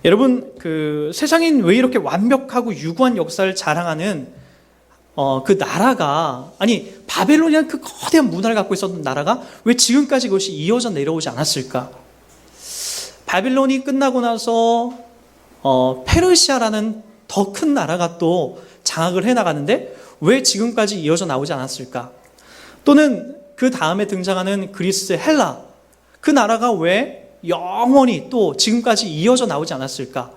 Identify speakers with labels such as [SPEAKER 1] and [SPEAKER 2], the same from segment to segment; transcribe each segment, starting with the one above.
[SPEAKER 1] 여러분, 그 세상인 왜 이렇게 완벽하고 유구한 역사를 자랑하는 그 나라가, 아니 바벨론이라는 그 거대한 문화를 갖고 있었던 나라가 왜 지금까지 그것이 이어져 내려오지 않았을까? 바벨론이 끝나고 나서 페르시아라는 더 큰 나라가 또 장악을 해나가는데 왜 지금까지 이어져 나오지 않았을까? 또는 그 다음에 등장하는 그리스, 헬라, 그 나라가 왜 영원히 또 지금까지 이어져 나오지 않았을까?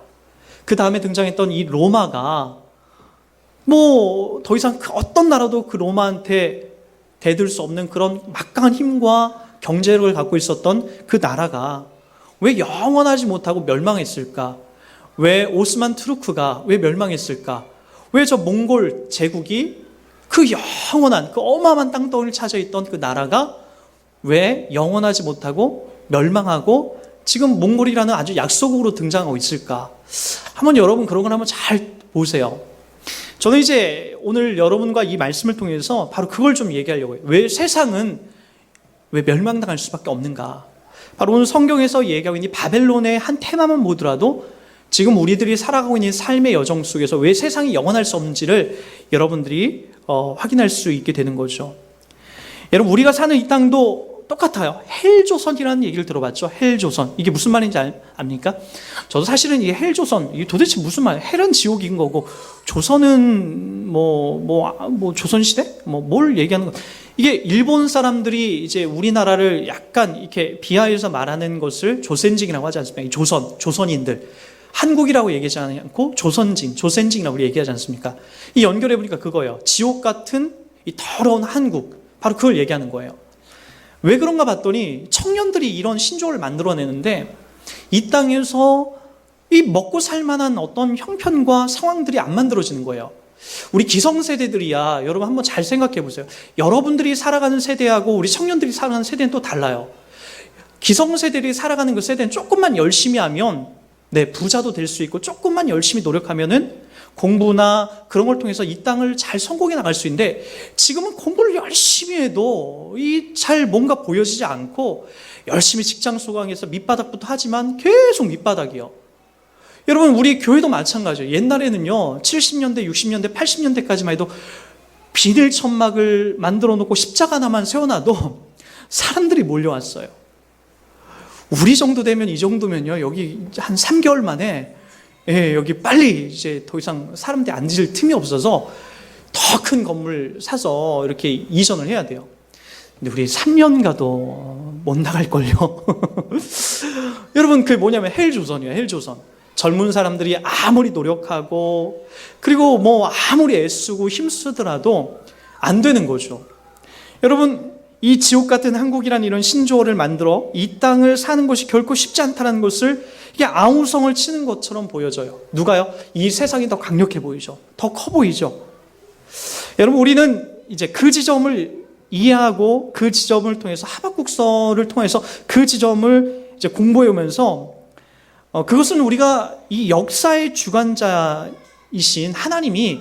[SPEAKER 1] 그 다음에 등장했던 이 로마가 뭐 더 이상 어떤 나라도 그 로마한테 대들 수 없는 그런 막강한 힘과 경제력을 갖고 있었던 그 나라가 왜 영원하지 못하고 멸망했을까? 왜 오스만 투르크가 왜 멸망했을까? 왜 저 몽골 제국이 그 영원한 그 어마어마한 땅덩이를 차지했던 그 나라가 왜 영원하지 못하고 멸망하고 지금 몽골이라는 아주 약소국으로 등장하고 있을까? 한번 여러분 그런 걸 한번 잘 보세요. 저는 이제 오늘 여러분과 이 말씀을 통해서 바로 그걸 좀 얘기하려고 해요. 왜 세상은 왜 멸망당할 수밖에 없는가? 바로 오늘 성경에서 얘기하고 있는 바벨론의 한 테마만 보더라도 지금 우리들이 살아가고 있는 삶의 여정 속에서 왜 세상이 영원할 수 없는지를 여러분들이 확인할 수 있게 되는 거죠. 여러분, 우리가 사는 이 땅도 똑같아요. 헬조선이라는 얘기를 들어봤죠? 헬조선. 이게 무슨 말인지 압니까? 저도 사실은 이 헬조선, 이게 도대체 무슨 말이에요? 헬은 지옥인 거고, 조선은 조선시대? 뭘 얘기하는 거? 이게 일본 사람들이 이제 우리나라를 약간 이렇게 비하해서 말하는 것을 조센징이라고 하지 않습니까? 조선인들. 한국이라고 얘기하지 않고 조센징이라고 얘기하지 않습니까? 이 연결해보니까 그거예요. 지옥 같은 이 더러운 한국. 바로 그걸 얘기하는 거예요. 왜 그런가 봤더니 청년들이 이런 신조어를 만들어내는데 이 땅에서 이 먹고 살만한 어떤 형편과 상황들이 안 만들어지는 거예요. 우리 기성세대들이야, 여러분 한번 잘 생각해 보세요. 여러분들이 살아가는 세대하고 우리 청년들이 살아가는 세대는 또 달라요. 기성세대들이 살아가는 그 세대는 조금만 열심히 하면 부자도 될 수 있고 조금만 열심히 노력하면은 공부나 그런 걸 통해서 이 땅을 잘 성공해 나갈 수 있는데 지금은 공부를 열심히 해도 잘 뭔가 보여지지 않고 열심히 직장 수강해서 밑바닥부터 하지만 계속 밑바닥이요. 여러분, 우리 교회도 마찬가지예요. 옛날에는요, 70년대, 60년대, 80년대까지만 해도 비닐 천막을 만들어 놓고 십자가 하나만 세워놔도 사람들이 몰려왔어요. 우리 정도 되면, 이 정도면요, 여기 한 3개월 만에 여기 빨리 이제 더 이상 사람들이 앉을 틈이 없어서 더 큰 건물 사서 이렇게 이전을 해야 돼요. 근데 우리 3년 가도 못 나갈걸요. 여러분, 그게 뭐냐면 헬조선이에요. 헬조선. 젊은 사람들이 아무리 노력하고 그리고 아무리 애쓰고 힘쓰더라도 안 되는 거죠. 여러분, 이 지옥 같은 한국이라는 이런 신조어를 만들어 이 땅을 사는 것이 결코 쉽지 않다는 것을 이게 아우성을 치는 것처럼 보여져요. 누가요? 이 세상이 더 강력해 보이죠. 더 커 보이죠. 여러분, 우리는 이제 그 지점을 이해하고 그 지점을 통해서 하박국서를 통해서 그 지점을 이제 공부해 오면서 그것은 우리가 이 역사의 주관자이신 하나님이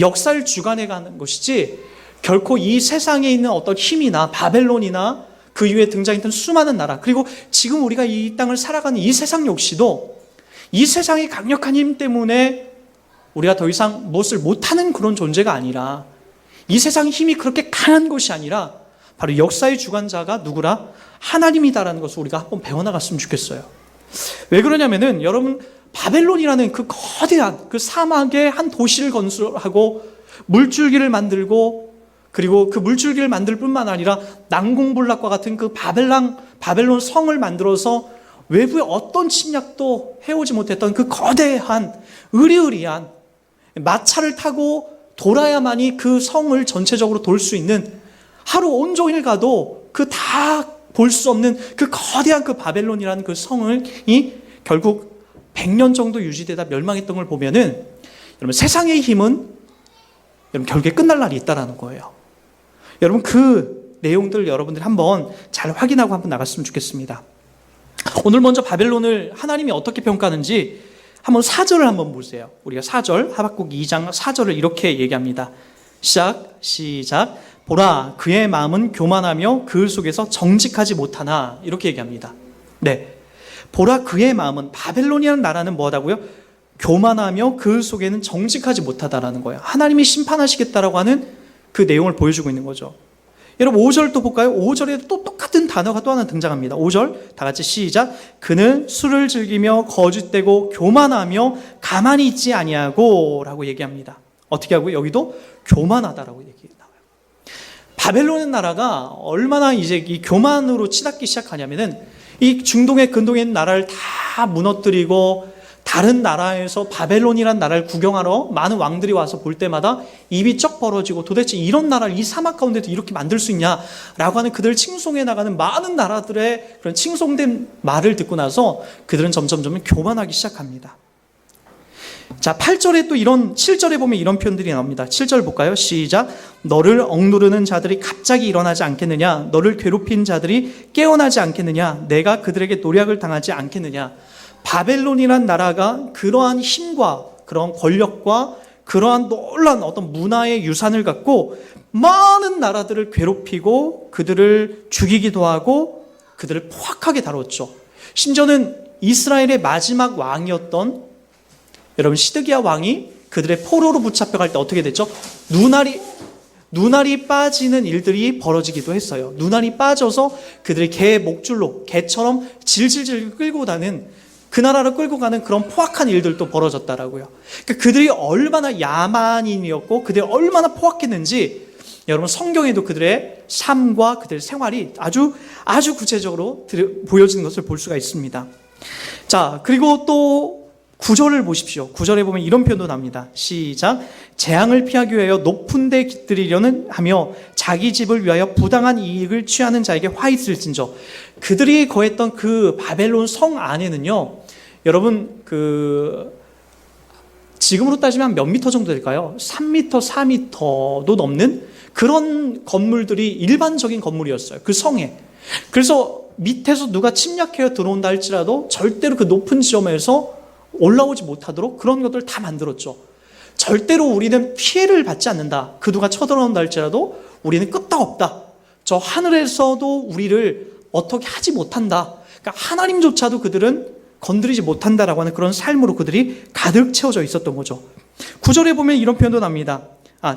[SPEAKER 1] 역사를 주관해 가는 것이지 결코 이 세상에 있는 어떤 힘이나 바벨론이나 그 이후에 등장했던 수많은 나라, 그리고 지금 우리가 이 땅을 살아가는 이 세상 역시도 이 세상의 강력한 힘 때문에 우리가 더 이상 무엇을 못하는 그런 존재가 아니라, 이 세상의 힘이 그렇게 강한 것이 아니라 바로 역사의 주관자가 누구라? 하나님이다라는 것을 우리가 한번 배워나갔으면 좋겠어요. 왜 그러냐면은 여러분, 바벨론이라는 그 거대한 그 사막의 한 도시를 건설하고 물줄기를 만들고, 그리고 그 물줄기를 만들 뿐만 아니라 난공불락과 같은 그 바벨론 성을 만들어서 외부의 어떤 침략도 해오지 못했던 그 거대한 으리으리한 마차를 타고 돌아야만이 그 성을 전체적으로 돌 수 있는, 하루 온종일 가도 그 다 볼 수 없는 그 거대한 그 바벨론이라는 그 성이 결국 100년 정도 유지되다 멸망했던 걸 보면은 여러분, 세상의 힘은 여러분 결국에 끝날 날이 있다라는 거예요. 여러분, 그 내용들 여러분들이 한번 잘 확인하고 한번 나갔으면 좋겠습니다. 오늘 먼저 바벨론을 하나님이 어떻게 평가하는지 한번 4절을 한번 보세요. 우리가 4절, 하박국 2장 4절을 이렇게 얘기합니다. 시작. 보라, 그의 마음은 교만하며 그 속에서 정직하지 못하나. 이렇게 얘기합니다. 보라 그의 마음은, 바벨론이라는 나라는 뭐하다고요? 교만하며 그 속에는 정직하지 못하다라는 거예요. 하나님이 심판하시겠다라고 하는 그 내용을 보여주고 있는 거죠. 여러분 5절 또 볼까요? 5절에 또 똑같은 단어가 또 하나 등장합니다. 5절 다 같이 시작. 그는 술을 즐기며 거짓되고 교만하며 가만히 있지 아니하고 라고 얘기합니다. 어떻게 하고? 여기도 교만하다라고 얘기 나와요. 바벨론 나라가 얼마나 이제 이 교만으로 치닫기 시작하냐면은 이 중동의 근동에 있는 나라를 다 무너뜨리고 다른 나라에서 바벨론이라는 나라를 구경하러 많은 왕들이 와서 볼 때마다 입이 쩍 벌어지고 도대체 이런 나라를 이 사막 가운데도 이렇게 만들 수 있냐라고 하는 그들을 칭송해 나가는 많은 나라들의 그런 칭송된 말을 듣고 나서 그들은 점점 교만하기 시작합니다. 자, 8절에 또 7절에 보면 이런 표현들이 나옵니다. 7절 볼까요? 시작. 너를 억누르는 자들이 갑자기 일어나지 않겠느냐? 너를 괴롭힌 자들이 깨어나지 않겠느냐? 내가 그들에게 노략을 당하지 않겠느냐? 바벨론이란 나라가 그러한 힘과 그런 권력과 그러한 놀라운 어떤 문화의 유산을 갖고 많은 나라들을 괴롭히고 그들을 죽이기도 하고 그들을 포악하게 다뤘죠. 심지어는 이스라엘의 마지막 왕이었던 여러분 시드기야 왕이 그들의 포로로 붙잡혀갈 때 어떻게 됐죠? 눈알이 빠지는 일들이 벌어지기도 했어요. 눈알이 빠져서 그들의 개의 목줄로 개처럼 질질질 끌고 가는 그 나라를 끌고 가는 그런 포악한 일들도 벌어졌다라고요. 그러니까 그들이 얼마나 야만인이었고 그들이 얼마나 포악했는지 여러분 성경에도 그들의 삶과 그들의 생활이 아주 구체적으로 보여지는 것을 볼 수가 있습니다. 자, 그리고 또 9절을 보십시오. 9절에 보면 이런 표현도 납니다. 시작. 재앙을 피하기 위하여 높은 데 깃들이려는 하며 자기 집을 위하여 부당한 이익을 취하는 자에게 화 있을진저. 그들이 거했던 그 바벨론 성 안에는요, 여러분 지금으로 따지면 몇 미터 정도 될까요? 3미터, 4미터도 넘는 그런 건물들이 일반적인 건물이었어요. 그 성에. 그래서 밑에서 누가 침략해서 들어온다 할지라도 절대로 그 높은 지점에서 올라오지 못하도록 그런 것들을 다 만들었죠. 절대로 우리는 피해를 받지 않는다. 그 누가 쳐들어온다 할지라도 우리는 끄떡없다. 저 하늘에서도 우리를 어떻게 하지 못한다. 그러니까 하나님조차도 그들은 건드리지 못한다라고 하는 그런 삶으로 그들이 가득 채워져 있었던 거죠. 9절에 보면 이런 표현도 납니다.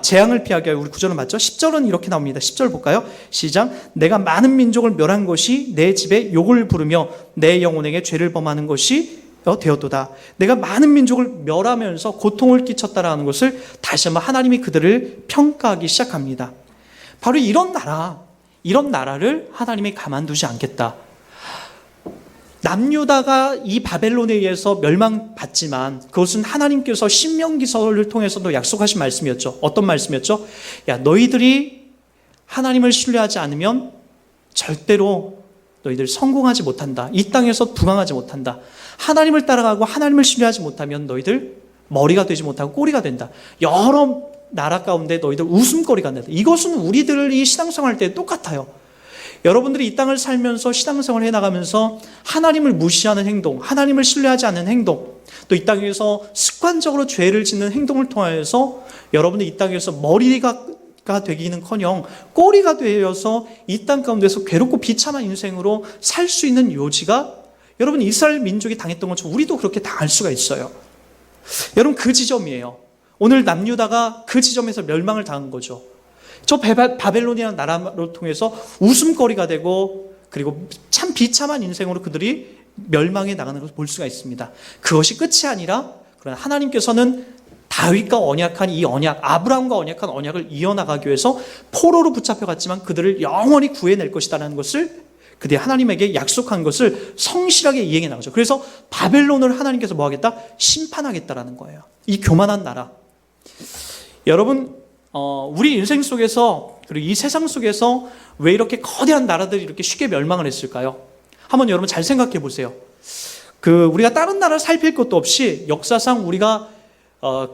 [SPEAKER 1] 재앙을 피하기 위하여, 우리 9절은 맞죠? 10절은 이렇게 나옵니다. 10절 볼까요? 시작. 내가 많은 민족을 멸한 것이 내 집에 욕을 부르며 내 영혼에게 죄를 범하는 것이 되었도다. 내가 많은 민족을 멸하면서 고통을 끼쳤다라는 것을 다시 한번 하나님이 그들을 평가하기 시작합니다. 바로 이런 나라를 하나님이 가만두지 않겠다. 남유다가 이 바벨론에 의해서 멸망받지만 그것은 하나님께서 신명기서를 통해서도 약속하신 말씀이었죠. 어떤 말씀이었죠? 야, 너희들이 하나님을 신뢰하지 않으면 절대로 너희들 성공하지 못한다. 이 땅에서 부강하지 못한다. 하나님을 따라가고 하나님을 신뢰하지 못하면 너희들 머리가 되지 못하고 꼬리가 된다. 여러 나라 가운데 너희들 웃음거리가 된다. 이것은 우리들이 신앙생활 할 때 똑같아요. 여러분들이 이 땅을 살면서 신앙생활을 해나가면서 하나님을 무시하는 행동, 하나님을 신뢰하지 않는 행동, 또 이 땅에서 습관적으로 죄를 짓는 행동을 통하여서 여러분들이 이 땅에서 머리가 되기는커녕 꼬리가 되어서 이 땅 가운데서 괴롭고 비참한 인생으로 살 수 있는 요지가 여러분 이스라엘 민족이 당했던 것처럼 우리도 그렇게 당할 수가 있어요. 여러분 그 지점이에요. 오늘 남유다가 그 지점에서 멸망을 당한 거죠. 저 바벨론이라는 나라를 통해서 웃음거리가 되고 그리고 참 비참한 인생으로 그들이 멸망해 나가는 것을 볼 수가 있습니다. 그것이 끝이 아니라 그러나 하나님께서는 다윗과 언약한 이 언약, 아브라함과 언약한 언약을 이어나가기 위해서 포로로 붙잡혀갔지만 그들을 영원히 구해낼 것이다라는 것을 그들이 하나님에게 약속한 것을 성실하게 이행해 나가죠. 그래서 바벨론을 하나님께서 뭐 하겠다? 심판하겠다라는 거예요. 이 교만한 나라. 여러분, 우리 인생 속에서 그리고 이 세상 속에서 왜 이렇게 거대한 나라들이 이렇게 쉽게 멸망을 했을까요? 한번 여러분 잘 생각해 보세요. 우리가 다른 나라를 살필 것도 없이 역사상 우리가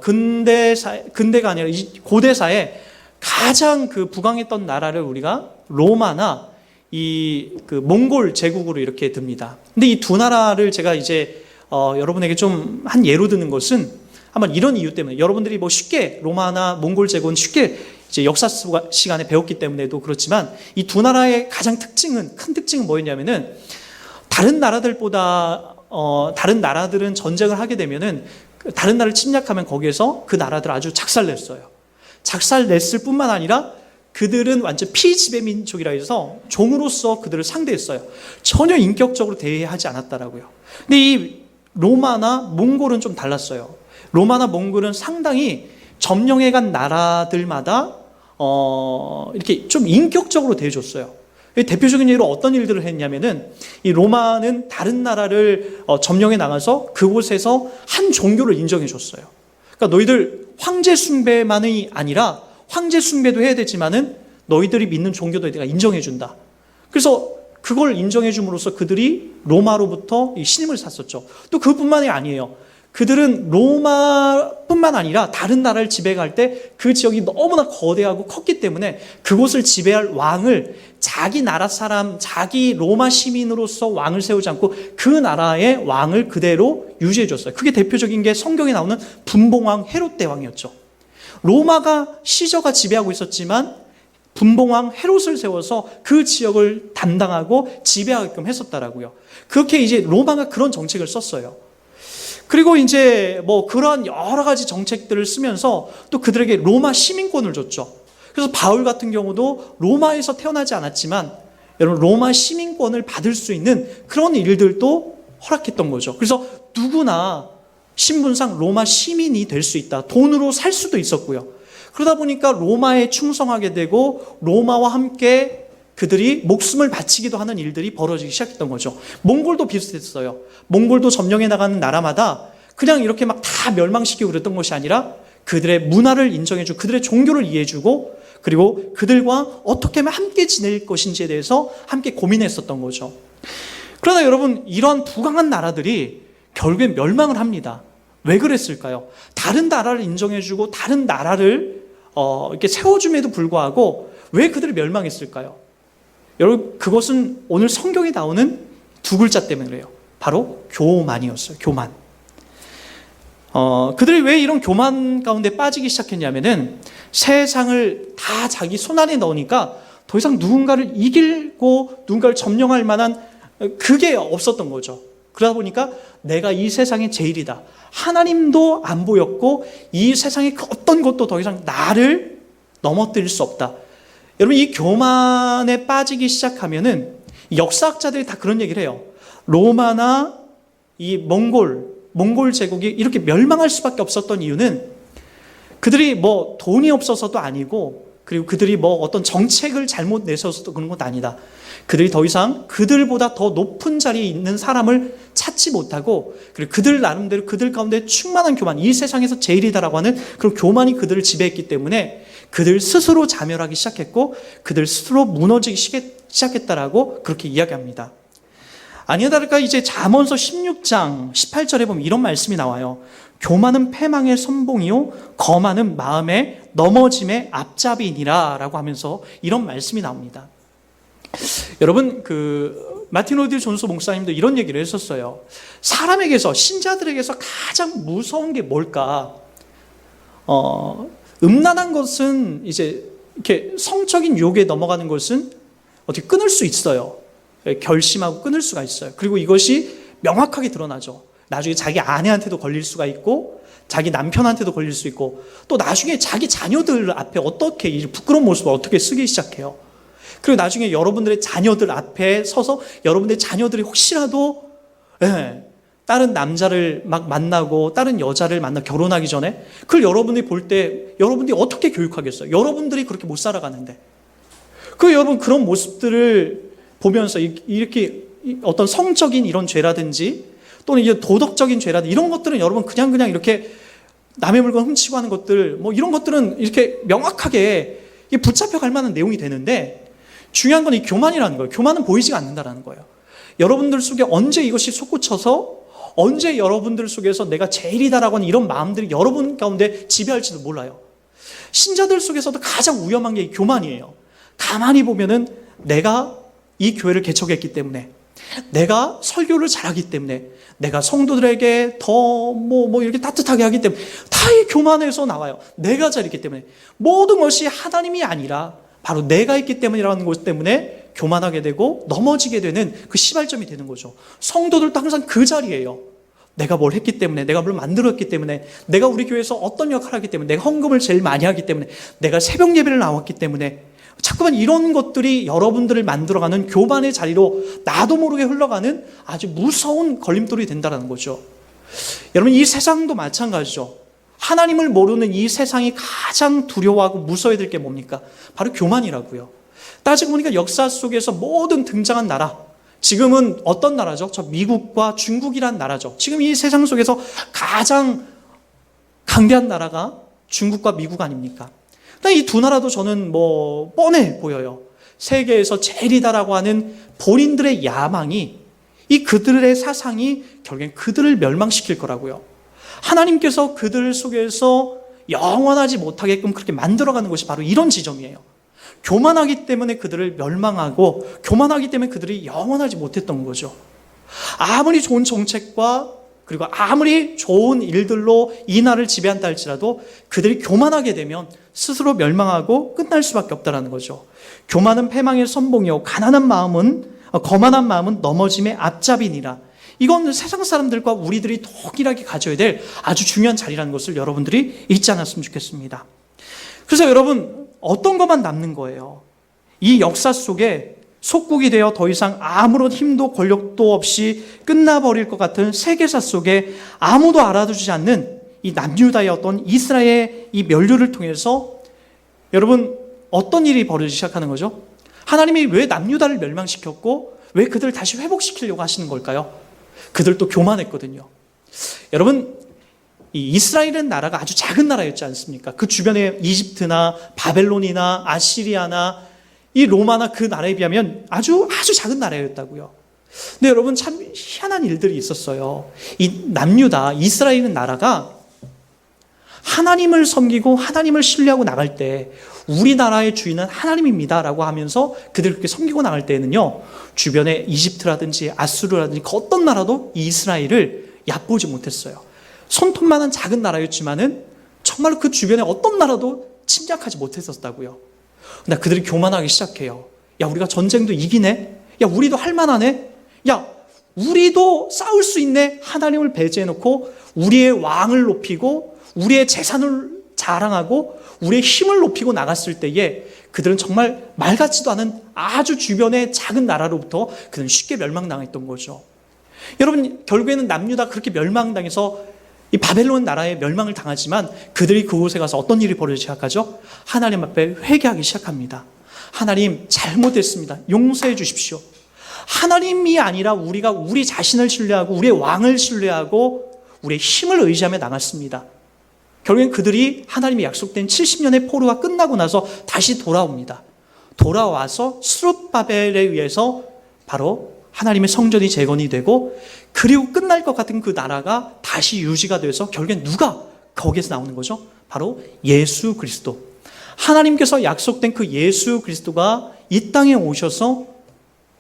[SPEAKER 1] 근대가 아니라 고대사에 가장 부강했던 나라를 우리가 로마나 몽골 제국으로 이렇게 듭니다. 근데 이 두 나라를 제가 이제 여러분에게 좀 한 예로 드는 것은 아마 이런 이유 때문에 여러분들이 쉽게 로마나 몽골 제국은 쉽게 이제 역사 시간에 배웠기 때문에도 그렇지만 이 두 나라의 가장 큰 특징은 뭐였냐면은 다른 나라들보다 다른 나라들은 전쟁을 하게 되면은 다른 나라를 침략하면 거기에서 그 나라들 아주 작살냈어요. 작살냈을 뿐만 아니라 그들은 완전 피지배 민족이라 해서 종으로서 그들을 상대했어요. 전혀 인격적으로 대하지 않았다라고요. 근데 이 로마나 몽골은 좀 달랐어요. 로마나 몽골은 상당히 점령해간 나라들마다 이렇게 좀 인격적으로 대해줬어요. 대표적인 예로 어떤 일들을 했냐면은 이 로마는 다른 나라를 점령해 나가서 그곳에서 한 종교를 인정해 줬어요. 그러니까 너희들 황제 숭배만이 아니라 황제 숭배도 해야 되지만은 너희들이 믿는 종교도 내가 인정해 준다. 그래서 그걸 인정해 줌으로써 그들이 로마로부터 이 신임을 샀었죠. 또 그뿐만이 아니에요. 그들은 로마뿐만 아니라 다른 나라를 지배할 때 그 지역이 너무나 거대하고 컸기 때문에 그곳을 지배할 왕을 자기 나라 사람, 자기 로마 시민으로서 왕을 세우지 않고 그 나라의 왕을 그대로 유지해 줬어요. 그게 대표적인 게 성경에 나오는 분봉왕 헤롯 대왕이었죠. 로마가 시저가 지배하고 있었지만 분봉왕 헤롯을 세워서 그 지역을 담당하고 지배하게끔 했었다라고요. 그렇게 이제 로마가 그런 정책을 썼어요. 그리고 이제 뭐 그런 여러 가지 정책들을 쓰면서 또 그들에게 로마 시민권을 줬죠. 그래서 바울 같은 경우도 로마에서 태어나지 않았지만 여러분 로마 시민권을 받을 수 있는 그런 일들도 허락했던 거죠. 그래서 누구나 신분상 로마 시민이 될 수 있다. 돈으로 살 수도 있었고요. 그러다 보니까 로마에 충성하게 되고 로마와 함께 그들이 목숨을 바치기도 하는 일들이 벌어지기 시작했던 거죠. 몽골도 비슷했어요. 몽골도 점령해 나가는 나라마다 그냥 이렇게 막 다 멸망시키고 그랬던 것이 아니라 그들의 문화를 인정해주고 그들의 종교를 이해해주고 그리고 그들과 어떻게 하면 함께 지낼 것인지에 대해서 함께 고민했었던 거죠. 그러나 여러분 이런 부강한 나라들이 결국엔 멸망을 합니다. 왜 그랬을까요? 다른 나라를 인정해주고 다른 나라를 이렇게 세워줌에도 불구하고 왜 그들이 멸망했을까요? 여러분 그것은 오늘 성경에 나오는 두 글자 때문에 그래요. 바로 교만이었어요. 교만. 그들이 왜 이런 교만 가운데 빠지기 시작했냐면은 세상을 다 자기 손 안에 넣으니까 더 이상 누군가를 이기고 누군가를 점령할 만한 그게 없었던 거죠. 그러다 보니까 내가 이 세상의 제일이다. 하나님도 안 보였고 이 세상의 그 어떤 것도 더 이상 나를 넘어뜨릴 수 없다. 여러분 이 교만에 빠지기 시작하면은 역사학자들이 다 그런 얘기를 해요. 로마나 이 몽골 제국이 이렇게 멸망할 수밖에 없었던 이유는 그들이 뭐 돈이 없어서도 아니고 그리고 그들이 뭐 어떤 정책을 잘못 내서도 그런 건 아니다. 그들이 더 이상 그들보다 더 높은 자리에 있는 사람을 찾지 못하고 그리고 그들 나름대로 그들 가운데 충만한 교만, 이 세상에서 제일이다라고 하는 그런 교만이 그들을 지배했기 때문에 그들 스스로 자멸하기 시작했고 그들 스스로 무너지기 시작했다라고 그렇게 이야기합니다. 아니나 다를까 이제 잠언서 16장 18절에 보면 이런 말씀이 나와요. 교만은 패망의 선봉이요 거만은 마음의 넘어짐의 앞잡이니라 라고 하면서 이런 말씀이 나옵니다. 여러분 마틴 로이드 존스 목사님도 이런 얘기를 했었어요. 사람에게서 신자들에게서 가장 무서운 게 뭘까? 음란한 것은 이제 이렇게 성적인 유혹에 넘어가는 것은 어떻게 끊을 수 있어요. 결심하고 끊을 수가 있어요. 그리고 이것이 명확하게 드러나죠. 나중에 자기 아내한테도 걸릴 수가 있고 자기 남편한테도 걸릴 수 있고 또 나중에 자기 자녀들 앞에 어떻게 이 부끄러운 모습을 어떻게 쓰기 시작해요. 그리고 나중에 여러분들의 자녀들 앞에 서서 여러분들의 자녀들이 혹시라도 다른 남자를 막 만나고 다른 여자를 만나 결혼하기 전에 그걸 여러분들이 볼 때 여러분들이 어떻게 교육하겠어요? 여러분들이 그렇게 못 살아가는데 여러분 그런 모습들을 보면서 이렇게 어떤 성적인 이런 죄라든지 또는 이제 도덕적인 죄라든지 이런 것들은 여러분 그냥 이렇게 남의 물건 훔치고 하는 것들 뭐 이런 것들은 이렇게 명확하게 붙잡혀 갈 만한 내용이 되는데 중요한 건 이 교만이라는 거예요. 교만은 보이지가 않는다라는 거예요. 여러분들 속에 언제 이것이 솟구쳐서 언제 여러분들 속에서 내가 제일이다라고 하는 이런 마음들이 여러분 가운데 지배할지도 몰라요. 신자들 속에서도 가장 위험한 게 이 교만이에요. 가만히 보면은 내가 이 교회를 개척했기 때문에 내가 설교를 잘하기 때문에 내가 성도들에게 더 이렇게 따뜻하게 하기 때문에 다 이 교만에서 나와요. 내가 잘했기 때문에 모든 것이 하나님이 아니라 바로 내가 있기 때문이라는 것 때문에 교만하게 되고 넘어지게 되는 그 시발점이 되는 거죠. 성도들도 항상 그 자리예요. 내가 뭘 했기 때문에, 내가 뭘 만들었기 때문에, 내가 우리 교회에서 어떤 역할을 하기 때문에, 내가 헌금을 제일 많이 하기 때문에, 내가 새벽 예배를 나왔기 때문에, 자꾸만 이런 것들이 여러분들을 만들어가는 교만의 자리로 나도 모르게 흘러가는 아주 무서운 걸림돌이 된다는 거죠. 여러분, 이 세상도 마찬가지죠. 하나님을 모르는 이 세상이 가장 두려워하고 무서워야 될 게 뭡니까? 바로 교만이라고요. 따지고 보니까 역사 속에서 모든 등장한 나라, 지금은 어떤 나라죠? 저 미국과 중국이란 나라죠. 지금 이 세상 속에서 가장 강대한 나라가 중국과 미국 아닙니까? 이 두 나라도 저는 뻔해 보여요. 세계에서 제일이다라고 하는 본인들의 야망이, 이 그들의 사상이 결국엔 그들을 멸망시킬 거라고요. 하나님께서 그들 속에서 영원하지 못하게끔 그렇게 만들어가는 것이 바로 이런 지점이에요. 교만하기 때문에 그들을 멸망하고, 교만하기 때문에 그들이 영원하지 못했던 거죠. 아무리 좋은 정책과 그리고 아무리 좋은 일들로 이 나라를 지배한다 할지라도 그들이 교만하게 되면 스스로 멸망하고 끝날 수밖에 없다는 거죠. 교만은 패망의 선봉이요 거만한 마음은 넘어짐의 앞잡이니라. 이건 세상 사람들과 우리들이 동일하게 가져야 될 아주 중요한 자리라는 것을 여러분들이 잊지 않았으면 좋겠습니다. 그래서 여러분, 어떤 것만 남는 거예요? 이 역사 속에 속국이 되어 더 이상 아무런 힘도 권력도 없이 끝나버릴 것 같은 세계사 속에 아무도 알아주지 않는 이 남유다의 어떤 이스라엘의 이 멸류를 통해서 여러분, 어떤 일이 벌어지기 시작하는 거죠? 하나님이 왜 남유다를 멸망시켰고 왜 그들을 다시 회복시키려고 하시는 걸까요? 그들도 교만했거든요. 여러분, 이 이스라엘은 나라가 아주 작은 나라였지 않습니까? 그 주변에 이집트나 바벨론이나 아시리아나 이 로마나 그 나라에 비하면 아주 작은 나라였다고요. 근데 여러분, 참 희한한 일들이 있었어요. 이 남유다, 이스라엘은 나라가 하나님을 섬기고 하나님을 신뢰하고 나갈 때 우리나라의 주인은 하나님입니다라고 하면서 그들을 그렇게 섬기고 나갈 때에는요, 주변에 이집트라든지 아수르라든지 그 어떤 나라도 이 이스라엘을 얕보지 못했어요. 손톱만한 작은 나라였지만은 정말로 그 주변에 어떤 나라도 침략하지 못했었다고요. 근데 그들이 교만하기 시작해요. 야, 우리가 전쟁도 이기네? 야, 우리도 할만하네? 야, 우리도 싸울 수 있네? 하나님을 배제해놓고 우리의 왕을 높이고 우리의 재산을 자랑하고 우리의 힘을 높이고 나갔을 때에 그들은 정말 말 같지도 않은 아주 주변의 작은 나라로부터 그들은 쉽게 멸망당했던 거죠. 여러분, 결국에는 남유다 그렇게 멸망당해서 이 바벨론 나라에 멸망을 당하지만 그들이 그곳에 가서 어떤 일이 벌어지기 시작하죠? 하나님 앞에 회개하기 시작합니다. 하나님, 잘못했습니다. 용서해 주십시오. 하나님이 아니라 우리가 우리 자신을 신뢰하고 우리의 왕을 신뢰하고 우리의 힘을 의지하며 나갔습니다. 결국엔 그들이 하나님이 약속된 70년의 포로가 끝나고 나서 다시 돌아옵니다. 돌아와서 스룹바벨에 의해서 바로 하나님의 성전이 재건이 되고, 그리고 끝날 것 같은 그 나라가 다시 유지가 돼서 결국엔 누가 거기에서 나오는 거죠? 바로 예수 그리스도. 하나님께서 약속된 그 예수 그리스도가 이 땅에 오셔서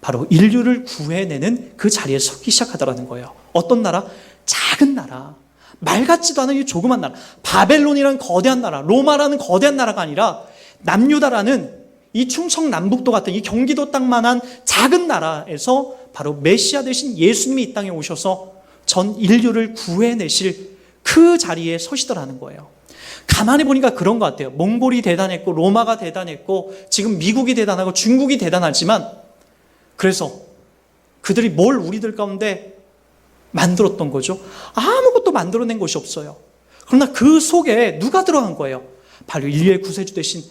[SPEAKER 1] 바로 인류를 구해내는 그 자리에 서기 시작하더라는 거예요. 어떤 나라? 작은 나라. 말 같지도 않은 이 조그만 나라. 바벨론이라는 거대한 나라, 로마라는 거대한 나라가 아니라 남유다라는 이 충청남북도 같은 이 경기도 땅만한 작은 나라에서 바로 메시아 되신 예수님이 이 땅에 오셔서 전 인류를 구해내실 그 자리에 서시더라는 거예요. 가만히 보니까 그런 것 같아요. 몽골이 대단했고 로마가 대단했고 지금 미국이 대단하고 중국이 대단하지만, 그래서 그들이 뭘 우리들 가운데 만들었던 거죠? 아무것도 만들어낸 것이 없어요. 그러나 그 속에 누가 들어간 거예요? 바로 인류의 구세주 되신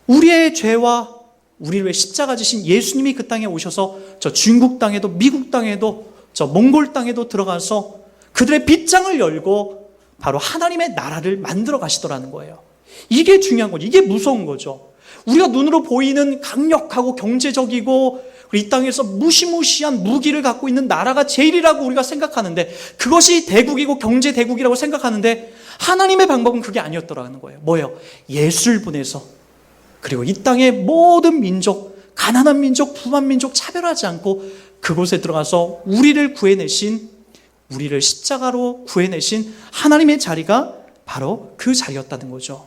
[SPEAKER 1] 우리의 죄와 우리를 위해 십자가 지신 예수님이 그 땅에 오셔서 저 중국 땅에도 미국 땅에도 저 몽골 땅에도 들어가서 그들의 빗장을 열고 바로 하나님의 나라를 만들어 가시더라는 거예요. 이게 중요한 거죠. 이게 무서운 거죠. 우리가 눈으로 보이는 강력하고 경제적이고 이 땅에서 무시무시한 무기를 갖고 있는 나라가 제일이라고 우리가 생각하는데, 그것이 대국이고 경제 대국이라고 생각하는데, 하나님의 방법은 그게 아니었더라는 거예요. 뭐예요? 예수를 보내서, 그리고 이 땅의 모든 민족, 가난한 민족, 부한 민족 차별하지 않고 그곳에 들어가서 우리를 구해내신, 우리를 십자가로 구해내신 하나님의 자리가 바로 그 자리였다는 거죠.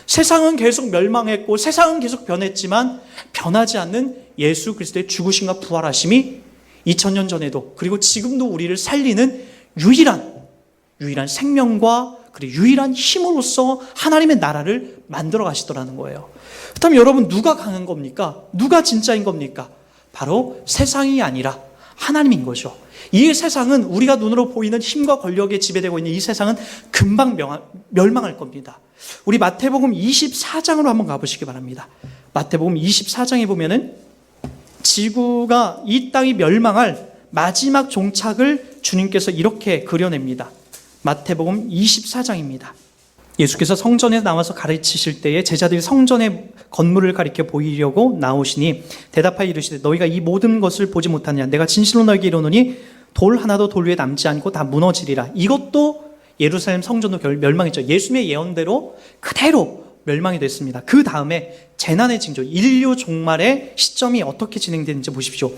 [SPEAKER 1] 세상은 계속 멸망했고 세상은 계속 변했지만 변하지 않는 예수 그리스도의 죽으심과 부활하심이 2000년 전에도 그리고 지금도 우리를 살리는 유일한 생명과 그리고 유일한 힘으로써 하나님의 나라를 만들어 가시더라는 거예요. 그렇다면 여러분, 누가 강한 겁니까? 누가 진짜인 겁니까? 바로 세상이 아니라 하나님인 거죠. 이 세상은 우리가 눈으로 보이는 힘과 권력에 지배되고 있는 이 세상은 금방 멸망할 겁니다. 우리 마태복음 24장으로 한번 가보시기 바랍니다. 마태복음 24장에 보면은 지구가, 이 땅이 멸망할 마지막 종착을 주님께서 이렇게 그려냅니다. 마태복음 24장입니다. 예수께서 성전에 나와서 가르치실 때에 제자들이 성전의 건물을 가리켜 보이려고 나오시니 대답하여 이르시되 너희가 이 모든 것을 보지 못하느냐? 내가 진실로 너희에게 이르노니 돌 하나도 돌 위에 남지 않고 다 무너지리라. 이것도 예루살렘 성전도 멸망했죠. 예수님의 예언대로 그대로 멸망이 됐습니다. 그 다음에 재난의 징조, 인류 종말의 시점이 어떻게 진행되는지 보십시오.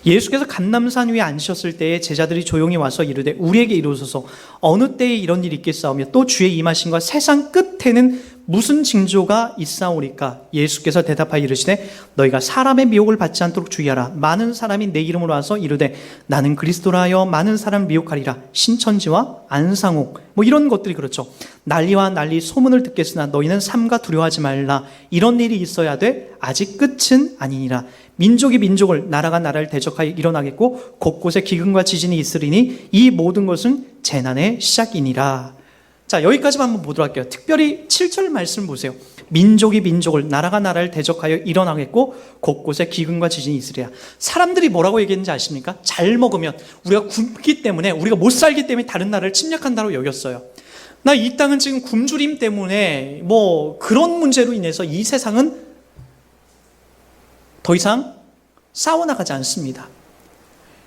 [SPEAKER 1] 예수께서 감람산 위에 앉으셨을 때에 제자들이 조용히 와서 이르되 우리에게 이루소서 어느 때에 이런 일이 있겠사오며 또 주의 임하심과 세상 끝에는 무슨 징조가 있사오리까? 예수께서 대답하여 이르시되 너희가 사람의 미혹을 받지 않도록 주의하라. 많은 사람이 내 이름으로 와서 이르되 나는 그리스도라 하여 많은 사람을 미혹하리라. 신천지와 안상옥 이런 것들이 그렇죠. 난리와 난리 소문을 듣겠으나 너희는 삼가 두려워하지 말라. 이런 일이 있어야 돼. 아직 끝은 아니니라. 민족이 민족을, 나라가 나라를 대적하여 일어나겠고 곳곳에 기근과 지진이 있으리니 이 모든 것은 재난의 시작이니라. 자, 여기까지만 한번 보도록 할게요. 특별히 7절 말씀 보세요. 민족이 민족을, 나라가 나라를 대적하여 일어나겠고 곳곳에 기근과 지진이 있으리라. 사람들이 뭐라고 얘기했는지 아십니까? 잘 먹으면, 우리가 굶기 때문에, 우리가 못 살기 때문에 다른 나라를 침략한다고 여겼어요. 나 이 땅은 지금 굶주림 때문에 그런 문제로 인해서 이 세상은 더 이상 싸워나가지 않습니다.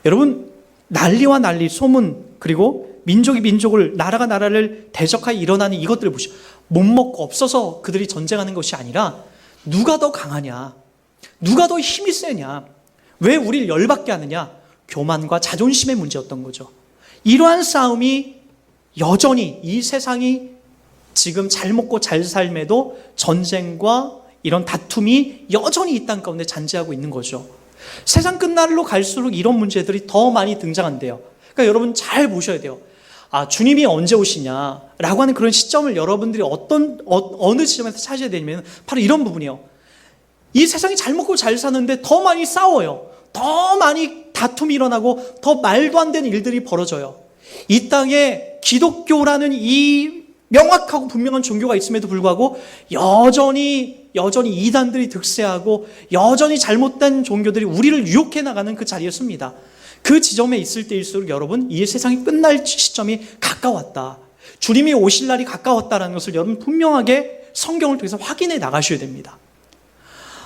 [SPEAKER 1] 여러분, 난리와 난리, 소문, 그리고 민족이 민족을, 나라가 나라를 대적하여 일어나는 이것들을 보시오. 못 먹고 없어서 그들이 전쟁하는 것이 아니라 누가 더 강하냐, 누가 더 힘이 세냐, 왜 우리를 열받게 하느냐, 교만과 자존심의 문제였던 거죠. 이러한 싸움이 여전히 이 세상이 지금 잘 먹고 잘 삶에도 전쟁과 이런 다툼이 여전히 이 땅 가운데 잔재하고 있는 거죠. 세상 끝날로 갈수록 이런 문제들이 더 많이 등장한대요. 그러니까 여러분 잘 보셔야 돼요. 주님이 언제 오시냐라고 하는 그런 시점을 여러분들이 어느 지점에서 찾아야 되냐면 바로 이런 부분이에요. 이 세상이 잘 먹고 잘 사는데 더 많이 싸워요. 더 많이 다툼이 일어나고 더 말도 안 되는 일들이 벌어져요. 이 땅에 기독교라는 이 명확하고 분명한 종교가 있음에도 불구하고 여전히 이단들이 득세하고 여전히 잘못된 종교들이 우리를 유혹해 나가는 그 자리에 섭니다. 그 지점에 있을 때일수록 여러분, 이 세상이 끝날 시점이 가까웠다, 주님이 오실 날이 가까웠다라는 것을 여러분 분명하게 성경을 통해서 확인해 나가셔야 됩니다.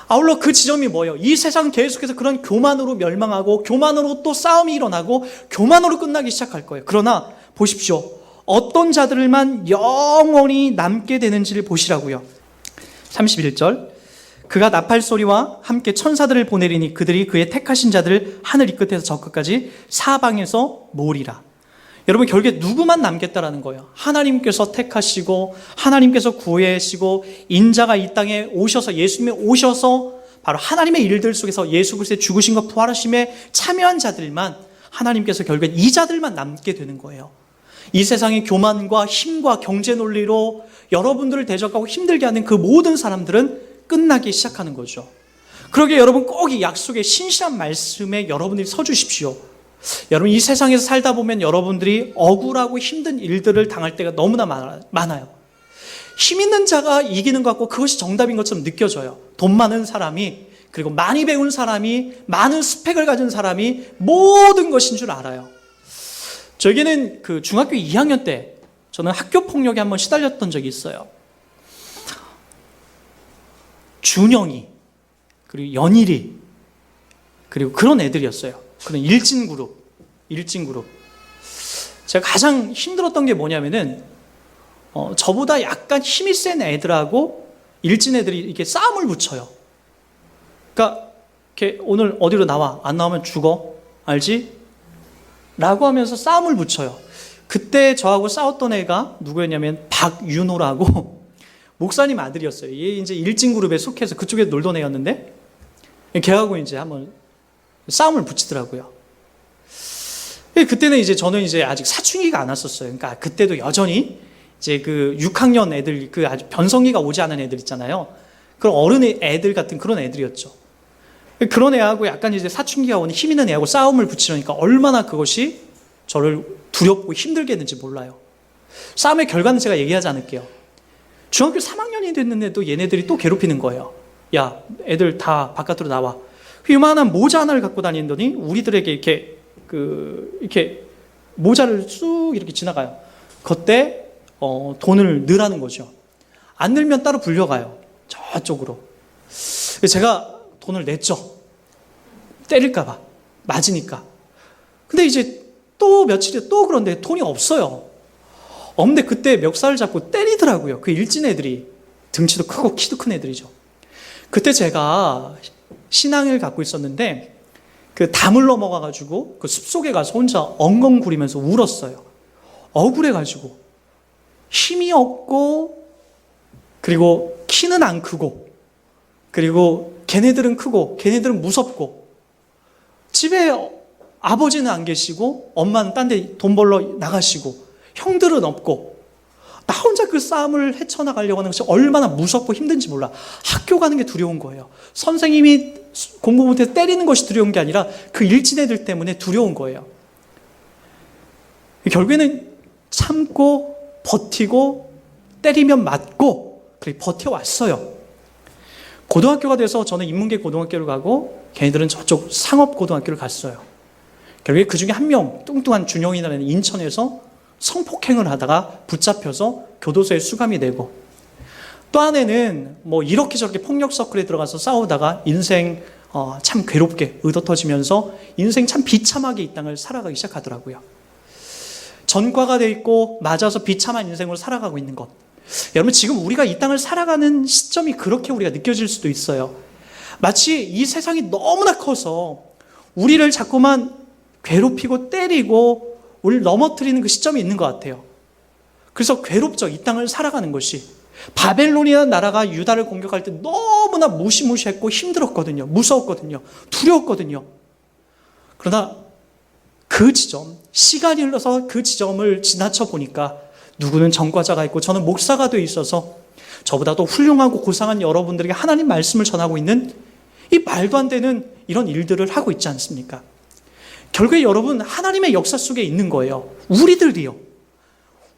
[SPEAKER 1] 아울러 그 지점이 뭐예요? 이 세상은 계속해서 그런 교만으로 멸망하고 교만으로 또 싸움이 일어나고 교만으로 끝나기 시작할 거예요. 그러나 보십시오. 어떤 자들만 영원히 남게 되는지를 보시라고요. 31절, 그가 나팔 소리와 함께 천사들을 보내리니 그들이 그의 택하신 자들을 하늘 이 끝에서 저 끝까지 사방에서 모으리라. 여러분, 결국에 누구만 남겠다라는 거예요? 하나님께서 택하시고 하나님께서 구하시고 인자가 이 땅에 오셔서, 예수님이 오셔서 바로 하나님의 일들 속에서 예수 그리스도의 죽으심과 부활하심에 참여한 자들만, 하나님께서 결국엔 이 자들만 남게 되는 거예요. 이 세상의 교만과 힘과 경제 논리로 여러분들을 대적하고 힘들게 하는 그 모든 사람들은 끝나기 시작하는 거죠. 그러기에 여러분 꼭 이 약속의 신실한 말씀에 여러분들이 서주십시오. 여러분, 이 세상에서 살다 보면 여러분들이 억울하고 힘든 일들을 당할 때가 너무나 많아요. 힘 있는 자가 이기는 것 같고 그것이 정답인 것처럼 느껴져요. 돈 많은 사람이, 그리고 많이 배운 사람이, 많은 스펙을 가진 사람이 모든 것인 줄 알아요. 저에게는 그 중학교 2학년 때 저는 학교 폭력에 한번 시달렸던 적이 있어요. 준영이, 그리고 연일이, 그리고 그런 애들이었어요. 그런 일진 그룹. 제가 가장 힘들었던 게 뭐냐면은 저보다 약간 힘이 센 애들하고 일진 애들이 이렇게 싸움을 붙여요. 그러니까 이렇게 오늘 어디로 나와, 안 나오면 죽어, 알지? 라고 하면서 싸움을 붙여요. 그때 저하고 싸웠던 애가 누구였냐면 박윤호라고 목사님 아들이었어요. 얘 이제 일진그룹에 속해서 그쪽에 놀던 애였는데, 걔하고 이제 한번 싸움을 붙이더라고요. 그때는 이제 저는 이제 아직 사춘기가 안 왔었어요. 그러니까 그때도 여전히 이제 그 6학년 애들, 그 아주 변성기가 오지 않은 애들 있잖아요. 그런 어른 애들 같은 그런 애들이었죠. 그런 애하고 약간 이제 사춘기가 오는 힘 있는 애하고 싸움을 붙이려니까 얼마나 그것이 저를 두렵고 힘들게 했는지 몰라요. 싸움의 결과는 제가 얘기하지 않을게요. 중학교 3학년이 됐는데도 얘네들이 또 괴롭히는 거예요. 야, 애들 다 바깥으로 나와. 요만한 모자 하나를 갖고 다니더니 우리들에게 이렇게 모자를 쑥 이렇게 지나가요. 그때 돈을 넣으라는 거죠. 안 넣으면 따로 불려가요. 저쪽으로. 제가 돈을 냈죠. 때릴까봐. 맞으니까. 근데 이제 또 며칠이 또 그런데 돈이 없어요. 없는데 그때 멱살을 잡고 때리더라고요. 그 일진 애들이. 등치도 크고 키도 큰 애들이죠. 그때 제가 신앙을 갖고 있었는데 그 담을 넘어가가지고 그 숲속에 가서 혼자 엉엉 구리면서 울었어요. 억울해가지고. 힘이 없고, 그리고 키는 안 크고, 그리고 걔네들은 크고, 걔네들은 무섭고, 집에 아버지는 안 계시고, 엄마는 딴 데 돈 벌러 나가시고, 형들은 없고, 나 혼자 그 싸움을 헤쳐나가려고 하는 것이 얼마나 무섭고 힘든지 몰라. 학교 가는 게 두려운 거예요. 선생님이 공부 못해서 때리는 것이 두려운 게 아니라 그 일진 애들 때문에 두려운 거예요. 결국에는 참고 버티고 때리면 맞고 그렇게 버텨왔어요. 고등학교가 돼서 저는 인문계 고등학교를 가고 걔네들은 저쪽 상업고등학교를 갔어요. 결국에 그 중에 한 명 뚱뚱한 준영이라는 인천에서 성폭행을 하다가 붙잡혀서 교도소에 수감이 되고, 또 한 애는 뭐 이렇게 저렇게 폭력 서클에 들어가서 싸우다가 인생 참 괴롭게 의도터지면서 인생 참 비참하게 이 땅을 살아가기 시작하더라고요. 전과가 돼 있고 맞아서 비참한 인생으로 살아가고 있는 것. 여러분, 지금 우리가 이 땅을 살아가는 시점이 그렇게 우리가 느껴질 수도 있어요. 마치 이 세상이 너무나 커서 우리를 자꾸만 괴롭히고 때리고 우리를 넘어뜨리는 그 시점이 있는 것 같아요. 그래서 괴롭죠. 이 땅을 살아가는 것이. 바벨론이라는 나라가 유다를 공격할 때 너무나 무시무시했고 힘들었거든요. 무서웠거든요. 두려웠거든요. 그러나 그 지점, 시간이 흘러서 그 지점을 지나쳐 보니까 누구는 전과자가 있고 저는 목사가 돼 있어서 저보다도 훌륭하고 고상한 여러분들에게 하나님 말씀을 전하고 있는 이 말도 안 되는 이런 일들을 하고 있지 않습니까? 결국에 여러분, 하나님의 역사 속에 있는 거예요. 우리들이요.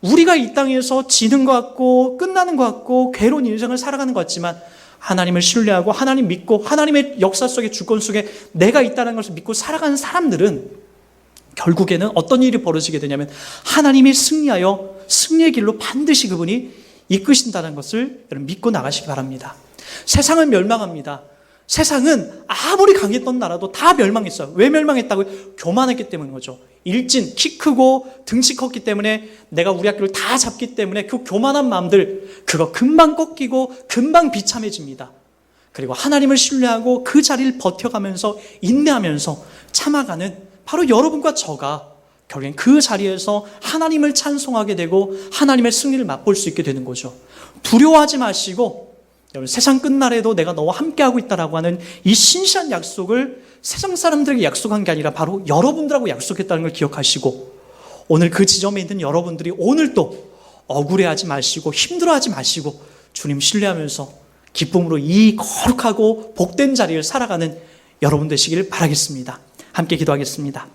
[SPEAKER 1] 우리가 이 땅에서 지는 것 같고 끝나는 것 같고 괴로운 인생을 살아가는 것 같지만 하나님을 신뢰하고 하나님 믿고 하나님의 역사 속에 주권 속에 내가 있다는 것을 믿고 살아가는 사람들은 결국에는 어떤 일이 벌어지게 되냐면 하나님이 승리하여 승리의 길로 반드시 그분이 이끄신다는 것을 여러분 믿고 나가시기 바랍니다. 세상은 멸망합니다. 세상은 아무리 강했던 나라도 다 멸망했어요. 왜 멸망했다고요? 교만했기 때문인 거죠. 일진, 키 크고 등치 컸기 때문에 내가 우리 학교를 다 잡기 때문에 그 교만한 마음들, 그거 금방 꺾이고 금방 비참해집니다. 그리고 하나님을 신뢰하고 그 자리를 버텨가면서 인내하면서 참아가는 바로 여러분과 저가 결국엔 그 자리에서 하나님을 찬송하게 되고 하나님의 승리를 맛볼 수 있게 되는 거죠. 두려워하지 마시고 여러분, 세상 끝날에도 내가 너와 함께하고 있다라고 하는 이 신실한 약속을 세상 사람들에게 약속한 게 아니라 바로 여러분들하고 약속했다는 걸 기억하시고 오늘 그 지점에 있는 여러분들이 오늘도 억울해하지 마시고 힘들어하지 마시고 주님 신뢰하면서 기쁨으로 이 거룩하고 복된 자리를 살아가는 여러분 되시기를 바라겠습니다. 함께 기도하겠습니다.